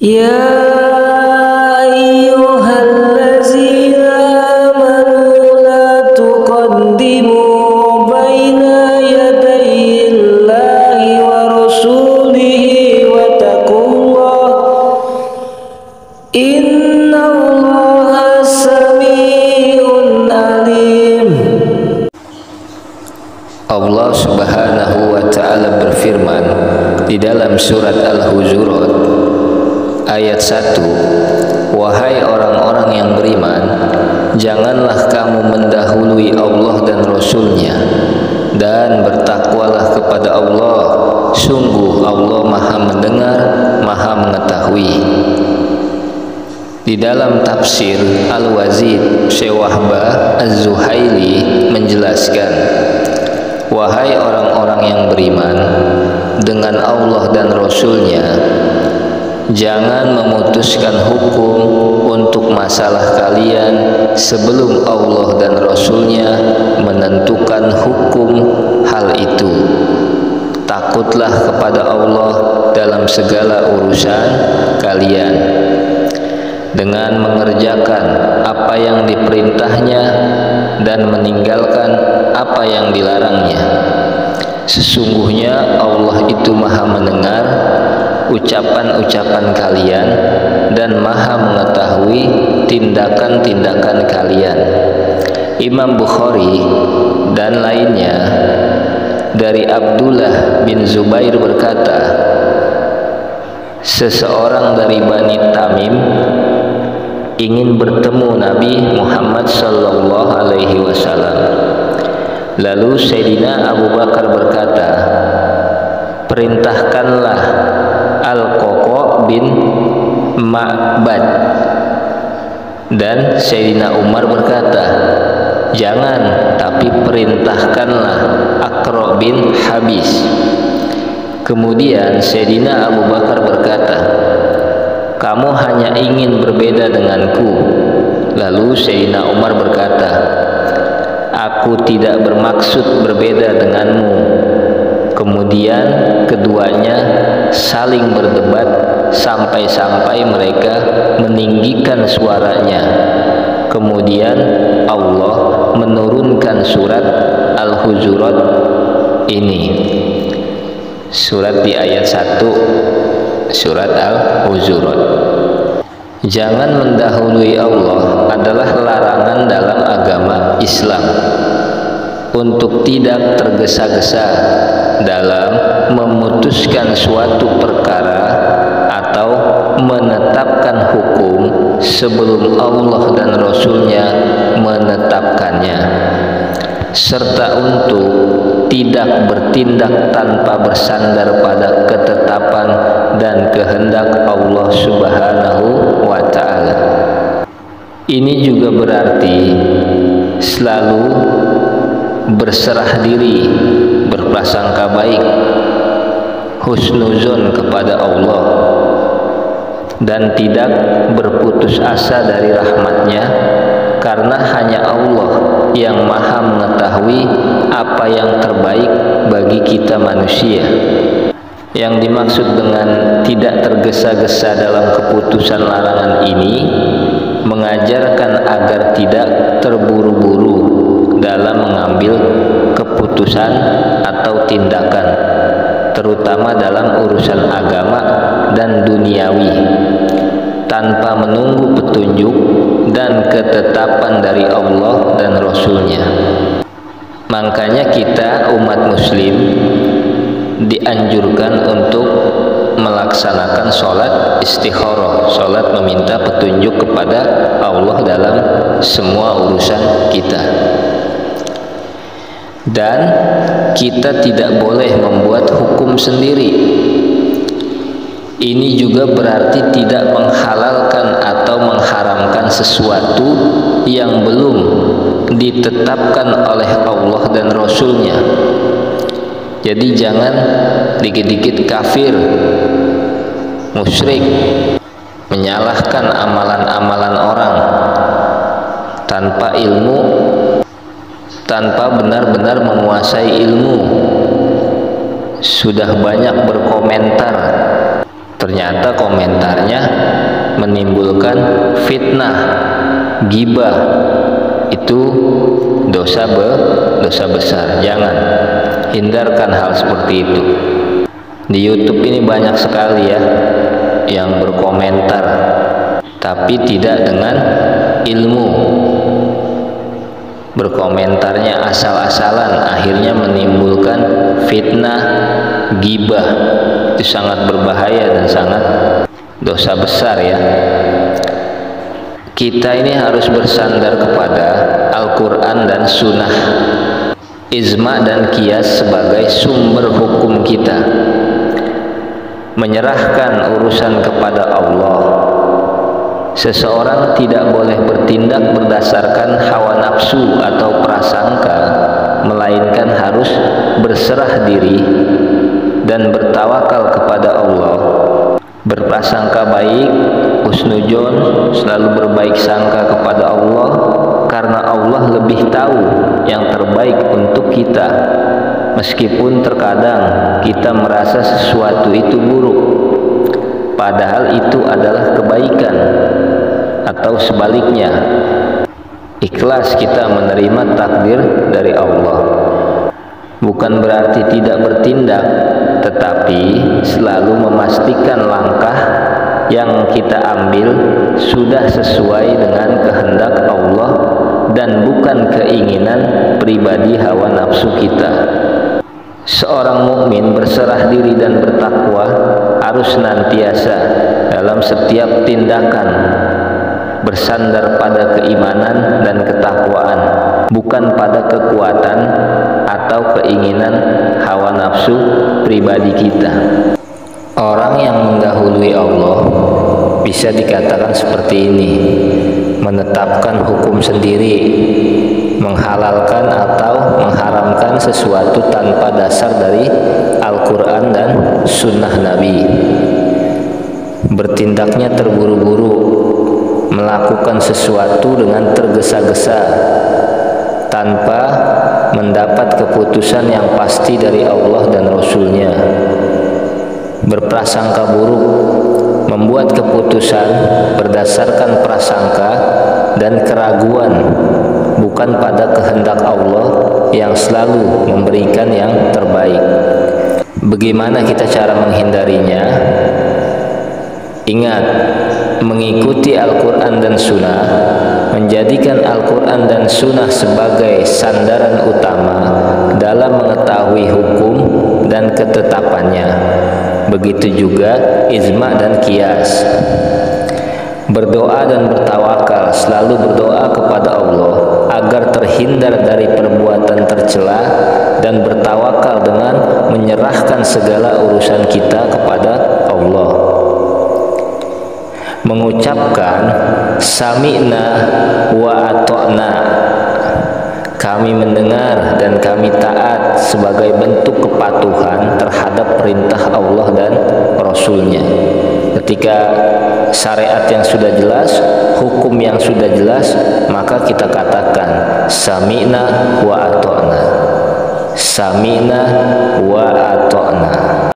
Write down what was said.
Ya ayyuhallazina amanu la tuqaddimu baina yadayillahi wa rasulihi wattaqullah innallaha sami'un alim. Allah Subhanahu wa ta'ala berfirman di dalam surat Al-Hujurat ayat 1, wahai orang-orang yang beriman, janganlah kamu mendahului Allah dan Rasul-Nya, dan bertakwalah kepada Allah, sungguh Allah Maha mendengar, Maha mengetahui. Di dalam tafsir Al-Wazid, Syekh Wahbah Az-Zuhaili menjelaskan, wahai orang-orang yang beriman dengan Allah dan Rasul-Nya, jangan memutuskan hukum untuk masalah kalian sebelum Allah dan Rasul-Nya menentukan hukum hal itu. Takutlah kepada Allah dalam segala urusan kalian, dengan mengerjakan apa yang diperintahnya dan meninggalkan apa yang dilarangnya. Sesungguhnya Allah itu Maha mendengar ucapan-ucapan kalian dan Maha mengetahui tindakan-tindakan kalian. Imam Bukhari dan lainnya dari Abdullah bin Zubair berkata, seseorang dari Bani Tamim ingin bertemu Nabi Muhammad sallallahu alaihi wasallam. Lalu Sayyidina Abu Bakar berkata, perintahkanlah Al-Qaqa bin Ma'bad. Dan Sayyidina Umar berkata, jangan, tapi perintahkanlah Aqra bin Habis. Kemudian Sayyidina Abu Bakar berkata, kamu hanya ingin berbeda denganku. Lalu Sayyidina Umar berkata, aku tidak bermaksud berbeda denganmu. Kemudian keduanya saling berdebat sampai-sampai mereka meninggikan suaranya. Kemudian Allah menurunkan surat Al-Hujurat ini. Surat di ayat 1 surat Al-Hujurat. Jangan mendahului Allah adalah larangan dalam agama Islam untuk tidak tergesa-gesa dalam memutuskan suatu perkara atau menetapkan hukum sebelum Allah dan Rasul-Nya menetapkannya, serta untuk tidak bertindak tanpa bersandar pada ketetapan dan kehendak Allah Subhanahu wa ta'ala. Ini juga berarti selalu berserah diri, berprasangka baik, husnuzon kepada Allah, dan tidak berputus asa dari rahmat-Nya, karena hanya Allah yang Maha mengetahui apa yang terbaik bagi kita manusia. Yang dimaksud dengan tidak tergesa-gesa dalam keputusan larangan ini mengajarkan agar tidak terburu-buru dalam mengambil keputusan atau tindakan, terutama dalam urusan agama dan duniawi, tanpa menunggu petunjuk dan ketetapan dari Allah dan Rasul-Nya. Makanya kita umat muslim dianjurkan untuk melaksanakan sholat istikharah, sholat meminta petunjuk kepada Allah dalam semua urusan kita. Dan kita tidak boleh membuat hukum sendiri. Ini juga berarti tidak menghalalkan atau mengharamkan sesuatu yang belum ditetapkan oleh Allah dan Rasul-Nya. Jadi jangan dikit-dikit kafir, musyrik, menyalahkan amalan-amalan orang tanpa ilmu, tanpa benar-benar menguasai ilmu. Sudah banyak berkomentar ternyata komentarnya menimbulkan fitnah, ghibah. Itu dosa besar. Jangan, hindarkan hal seperti itu. Di YouTube ini banyak sekali ya yang berkomentar tapi tidak dengan ilmu. Berkomentarnya asal-asalan, akhirnya menimbulkan fitnah, ghibah. Itu sangat berbahaya dan sangat dosa besar ya. Kita ini harus bersandar kepada Al-Quran dan Sunnah, ijma dan qiyas sebagai sumber hukum kita. Menyerahkan urusan kepada Allah. Seseorang tidak boleh bertindak berdasarkan hawa nafsu atau prasangka, melainkan harus berserah diri dan bertawakal kepada Allah. Berprasangka baik, husnudzon, selalu berbaik sangka kepada Allah, karena Allah lebih tahu yang terbaik untuk kita. Meskipun terkadang kita merasa sesuatu itu buruk, padahal itu adalah kebaikan, atau sebaliknya, ikhlas kita menerima takdir dari Allah. Bukan berarti tidak bertindak, tetapi selalu memastikan langkah yang kita ambil sudah sesuai dengan kehendak Allah dan bukan keinginan pribadi hawa nafsu kita. Seorang mukmin berserah diri dan bertakwa harus senantiasa dalam setiap tindakan bersandar pada keimanan dan ketakwaan, bukan pada kekuatan atau keinginan hawa nafsu pribadi kita. Orang yang mendahului Allah bisa dikatakan seperti ini: menetapkan hukum sendiri, menghalalkan atau mengharamkan sesuatu tanpa dasar dari Al-Quran dan Sunnah Nabi. Bertindaknya terburu-buru, melakukan sesuatu dengan tergesa-gesa tanpa mendapat keputusan yang pasti dari Allah dan Rasul-Nya. Berprasangka buruk, membuat keputusan berdasarkan prasangka dan keraguan, bukan pada kehendak Allah yang selalu memberikan yang terbaik. Bagaimana kita cara menghindarinya? Ingat, mengikuti Al-Quran dan Sunnah, menjadikan Al-Quran dan Sunnah sebagai sandaran utama dalam mengetahui hukum dan ketetapannya. Begitu juga ijma dan qiyas. Berdoa dan bertawakal, selalu berdoa kepada Allah agar terhindar dari perbuatan tercela, dan bertawakal dengan menyerahkan segala urusan kita kepada Allah. Mengucapkan sami'na wa ata'na, kami mendengar dan kami taat, sebagai bentuk kepatuhan terhadap perintah Allah dan Rasul-Nya. Ketika syariat yang sudah jelas, hukum yang sudah jelas, maka kita katakan sami'na wa ata'na, sami'na wa ata'na.